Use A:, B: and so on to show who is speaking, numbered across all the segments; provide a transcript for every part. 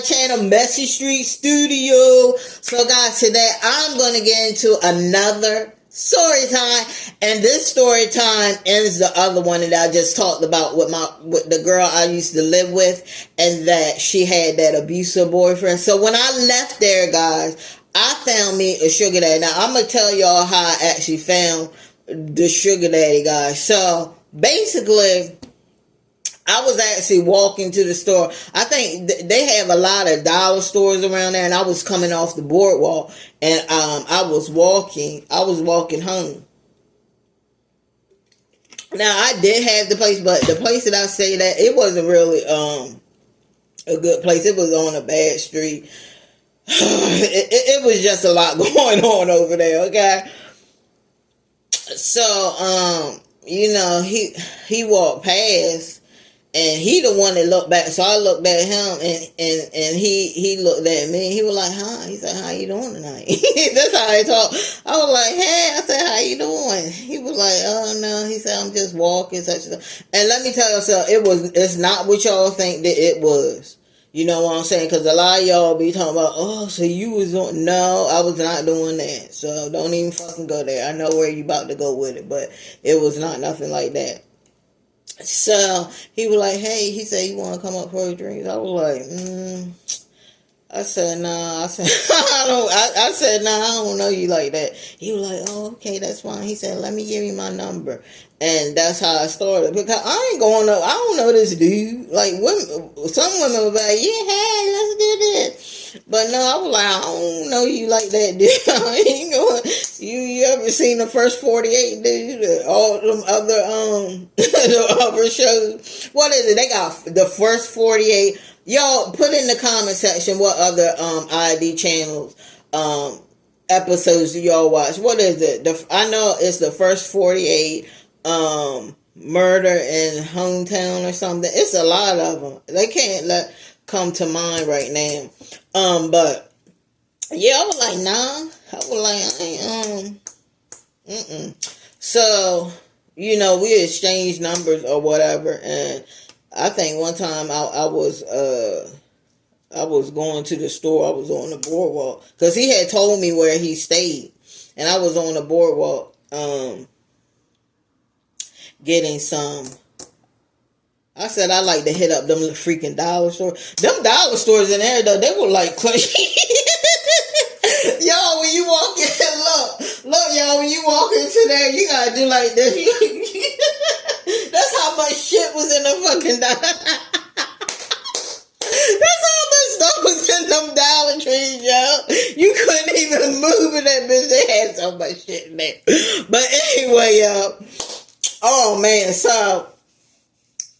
A: channel, Messy Street Studio. So guys, today I'm going to get into another story time, and this story time ends the other one that I just talked about with the girl I used to live with, and that she had that abusive boyfriend. So when I left there, guys, I found me a sugar daddy. Now I'm going to tell y'all how I actually found the sugar daddy, guys. So basically, I was actually walking to the store. I think they have a lot of dollar stores around there, and I was coming off the boardwalk, and I was walking home. Now I did have the place, but the place that I stayed at, it wasn't really a good place. It was on a bad street. It was just a lot going on over there. Okay, so he walked past. And he the one that looked back. So I looked at him, and he looked at me. He was like, "Hi." He said, "How you doing tonight?" That's how I talk. I was like, "Hey," I said, "How you doing?" He was like, "Oh no." He said, "I'm just walking." Such and such. And let me tell you something. It's not what y'all think that it was. You know what I'm saying? Because a lot of y'all be talking about, "Oh, so you was on." No, I was not doing that. So don't even fucking go there. I know where you about to go with it, but it was not nothing like that. So he was like, "Hey," he said, "You want to come up for a drink?" I was like, I said, "Nah." I said, I said, "Nah, I don't know you like that." He was like, "Oh, okay, that's fine." He said, "Let me give you my number," and that's how I started. Because I ain't going up. I don't know this dude. Like some women were like, "Yeah, hey, let's do this." But no, I was like, "I don't know you like that, dude." I ain't going. You ever seen the first 48, dude? All them other the other shows. What is it? They got the first 48. Y'all put in the comment section what other ID channels episodes do y'all watch. What is it? I know it's the first 48, Murder in Hometown or something. It's a lot of them. They can't come to mind right now. But yeah, I was like, nah. I was like, So, we exchanged numbers or whatever, and I think one time I was going to the store. I was on the boardwalk because he had told me where he stayed, and I was on the boardwalk getting some. I said I like to hit up them freaking dollar stores. Them dollar stores in there though, they were like y'all, when you walk in, look, y'all, when you walk into there, you gotta do like this. That's how much shit was in the fucking dollar. That's how much stuff was in them Dollar Trees, yo. You couldn't even move in that bitch. They had so much shit in there. But anyway, yo. Oh, man. So,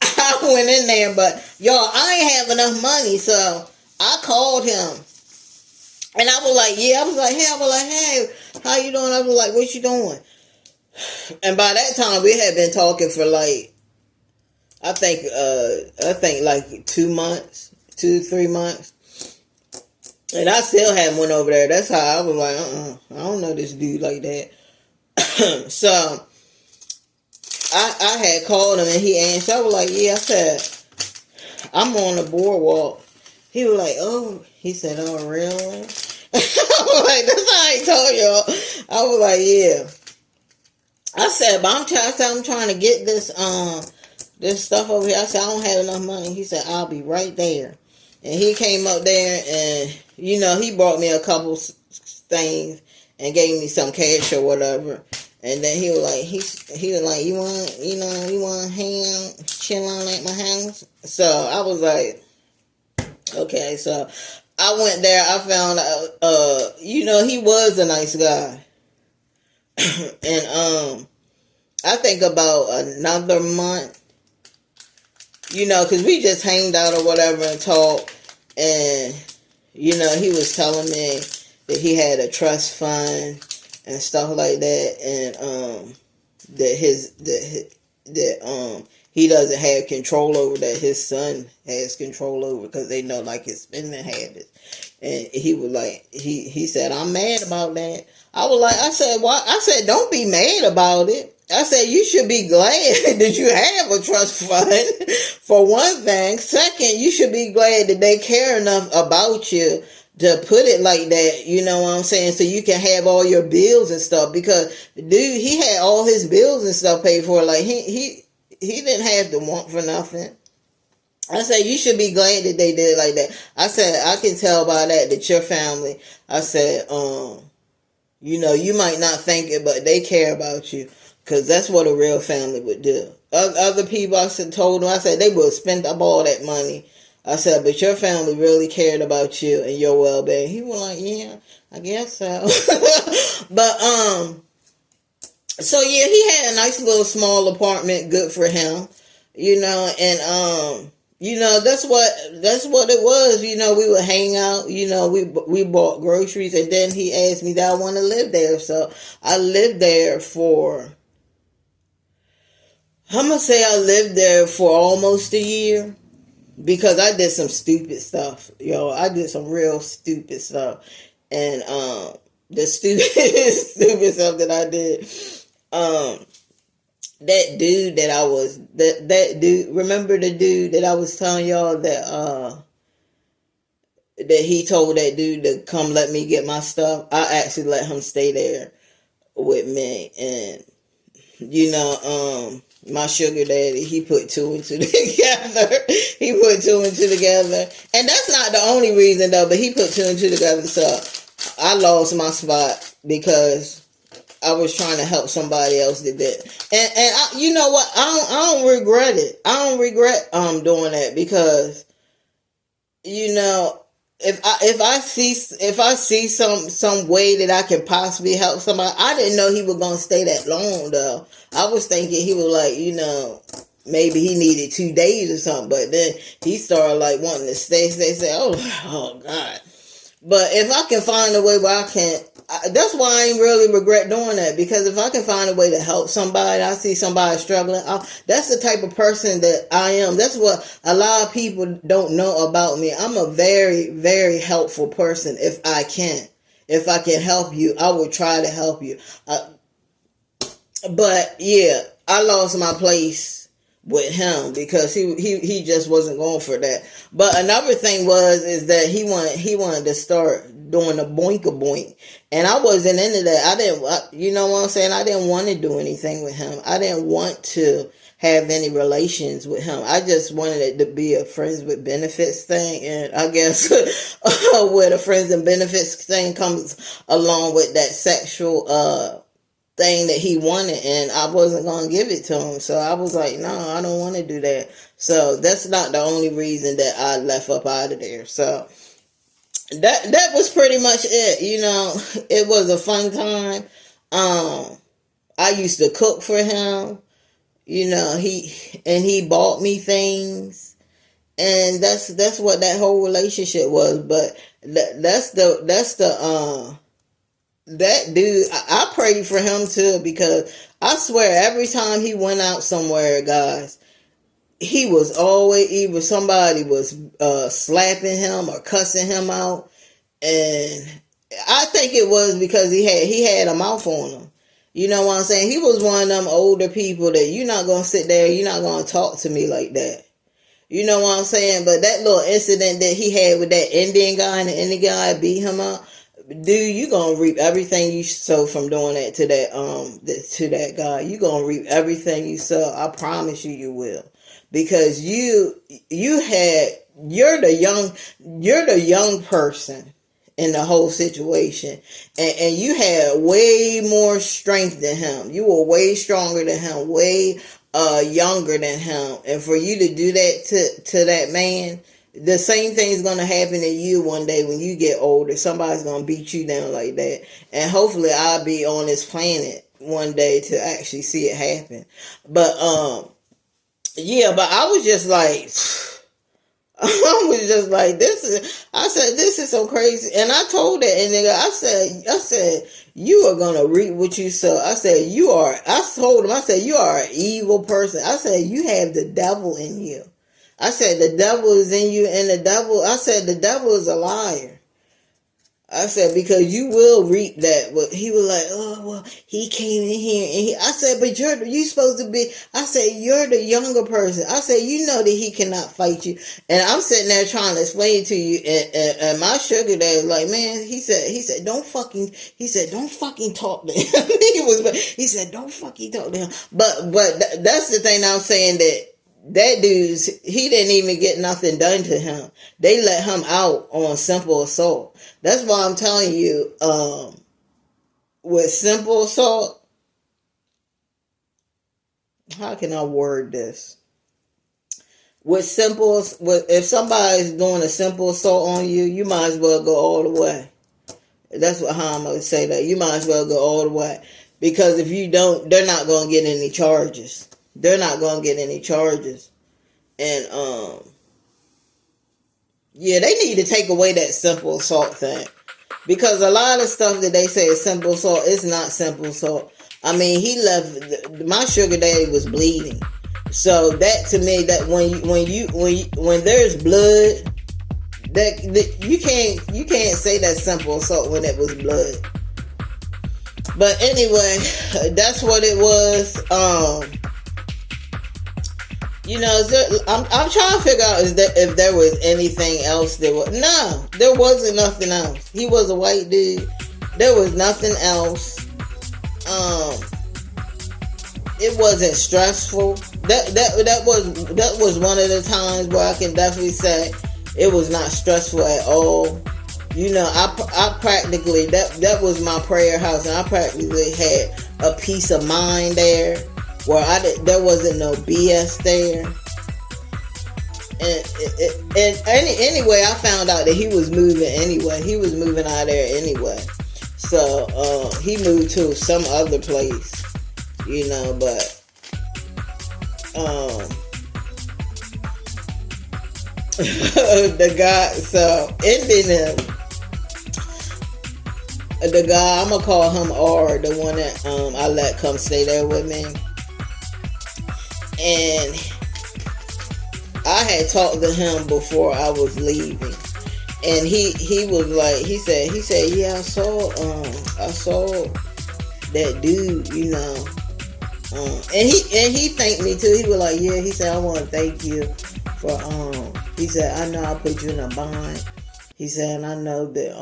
A: I went in there, but, y'all, I ain't have enough money. So, I called him. And I was like, hey, how you doing? I was like, what you doing? And by that time, we had been talking for like, I think like 2 months, 3 months. And I still hadn't went over there. That's how I was like, I don't know this dude like that. So, I had called him and he answered. I was like, yeah, I said, I'm on the boardwalk. He was like, oh, he said, oh, really? I was like, that's how I told y'all. I was like, yeah. I said, but I'm trying to get this stuff over here. I said, I don't have enough money. He said, I'll be right there. And he came up there and, he brought me a couple things and gave me some cash or whatever. And then he was like, you want ham chilling at my house? So I was like, okay. So I went there. I found out, he was a nice guy. And, I think about another month, because we just hanged out or whatever and talked. And, he was telling me that he had a trust fund and stuff like that. And, that he doesn't have control over, that his son has control over, because they know like his spending habits. And he was like, he said, I'm mad about that. I was like, I said, why? I said, don't be mad about it. I said, you should be glad that you have a trust fund, for one thing. Second, you should be glad that they care enough about you to put it like that, you know what I'm saying, so you can have all your bills and stuff. Because dude, he had all his bills and stuff paid for. Like, he didn't have to want for nothing. I said, you should be glad that they did it like that. I said, I can tell by that your family, I said, you know, you might not think it, but they care about you. Because that's what a real family would do. Other people, I said, told them, I said, they would spend up all that money. I said, but your family really cared about you and your well-being. He was like, yeah, I guess so. But, so yeah, he had a nice little small apartment, good for him, you know, and, you know, that's what it was. You know, we would hang out, you know, we bought groceries, and then he asked me that I want to live there. So I lived there for, I'm going to say I lived there for almost a year, because I did some stupid stuff. Yo, I did some real stupid stuff. And the stupid stuff that I did, that dude that I was, that dude, remember the dude that I was telling y'all that he told that dude to come let me get my stuff? I actually let him stay there with me. And, you know, my sugar daddy, he put two and two together. He put two and two together. And that's not the only reason, though, but he put two and two together. So I lost my spot because I was trying to help somebody else that did. And I, you know what? I don't regret it. I don't regret doing that, because, you know, if I see some way that I can possibly help somebody. I didn't know he was gonna stay that long, though. I was thinking he was like, you know, maybe he needed 2 days or something. But then he started like wanting to stay. Oh God. But if I can find a way where I can, that's why I ain't really regret doing that. Because if I can find a way to help somebody, I see somebody struggling. That's the type of person that I am. That's what a lot of people don't know about me. I'm a very, very helpful person. If I can help you, I will try to help you. But yeah, I lost my place with him because he just wasn't going for that. But another thing is that he wanted to start doing a boink a boink, and I wasn't into that. You know what I'm saying? I didn't want to do anything with him. I didn't want to have any relations with him. I just wanted it to be a friends with benefits thing, and I guess where the friends and benefits thing comes along with that sexual thing that he wanted, and I wasn't going to give it to him. So I was like, no, I don't want to do that. So that's not the only reason that I left up out of there. So that was pretty much it. You know, it was a fun time. I used to cook for him. You know, he bought me things, and that's what that whole relationship was. But that dude, I prayed for him too, because I swear every time he went out somewhere, guys, he was always, either somebody was slapping him or cussing him out. And I think it was because he had a mouth on him. You know what I'm saying? He was one of them older people that you're not going to sit there, you're not going to talk to me like that. You know what I'm saying? But that little incident that he had with that Indian guy, and the Indian guy beat him up, dude, you gonna reap everything you sow from doing that to that guy. You gonna reap everything you sow. I promise you will, because you're the young person in the whole situation, and you had way more strength than him. You were way stronger than him, way younger than him, and for you to do that to that man. The same thing is going to happen to you one day when you get older. Somebody's going to beat you down like that. And hopefully I'll be on this planet one day to actually see it happen. But, yeah, but I was just like, this is so crazy. And I told that nigga, I said, you are going to reap what you sow. I told him, you are an evil person. I said, you have the devil in you. I said, the devil is in you, and the devil is a liar. I said, because you will reap that. But he was like, oh, well, he came in here. And I said, but you supposed to be, I said, you're the younger person. I said, you know that he cannot fight you. And I'm sitting there trying to explain to you. And my sugar daddy was like, man, he said, don't fucking talk to him. he said, don't fucking talk to him. But that's the thing I'm saying, that dude's, he didn't even get nothing done to him. They let him out on simple assault. That's why I'm telling you, with simple assault, how can I word this? If somebody's doing a simple assault on you, you might as well go all the way. That's how I'm going to say that. You might as well go all the way. Because if you don't, they're not going to get any charges. They're not going to get any charges. And, yeah, they need to take away that simple assault thing. Because a lot of stuff that they say is simple assault, it's not simple assault. I mean, he left, my sugar daddy was bleeding. So that to me, that when there's blood, that you can't say that's simple assault when it was blood. But anyway, that's what it was. You know, I'm trying to figure out if there was anything else. No, there wasn't nothing else. He was a white dude. There was nothing else. It wasn't stressful. That was one of the times where I can definitely say it was not stressful at all. You know, I practically that was my prayer house, and I practically had a peace of mind there. Where there wasn't no BS there, and anyway, I found out that he was moving anyway. He was moving out of there anyway, so he moved to some other place, you know. But the guy, so ending him, the guy, I'm gonna call him R, the one that I let come stay there with me. And I had talked to him before I was leaving, and he was like, he said, yeah, I saw that dude, you know, and he thanked me too. He was like, yeah, he said, I want to thank you for he said, I know I put you in a bind. He said, and I know that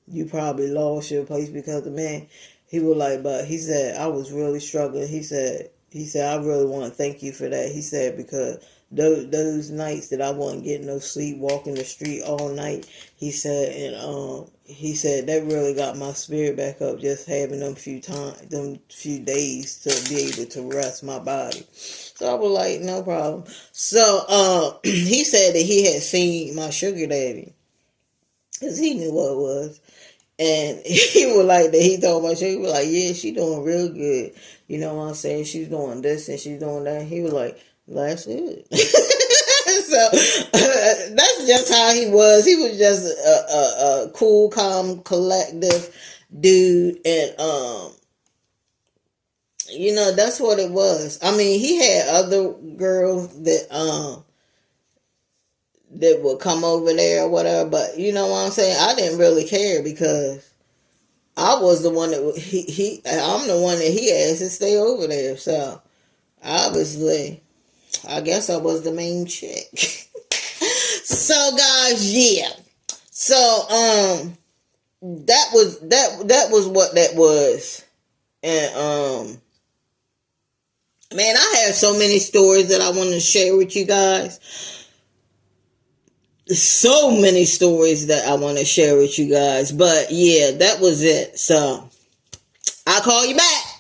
A: you probably lost your place because of me. He was like, but he said, I was really struggling. He said, I really want to thank you for that. He said, because those nights that I wasn't getting no sleep, walking the street all night, he said, and he said that really got my spirit back up, just having them few days to be able to rest my body. So I was like, no problem. So he said that he had seen my sugar daddy, because he knew what it was. And he was like that. He told my sugar, he was like, yeah, she doing real good. You know what I'm saying? She's doing this and she's doing that. He was like, that's it. So that's just how he was. He was just a cool, calm, collective dude. And, you know, that's what it was. I mean, he had other girls that would come over there or whatever, but you know what I'm saying? I didn't really care because I was the one that I'm the one that he asked to stay over there. So obviously, I guess I was the main chick. So guys, yeah. So that was what that was. And man, I have so many stories that I want to share with you guys. So many stories that I want to share with you guys. But yeah, that was it. So I'll call you back.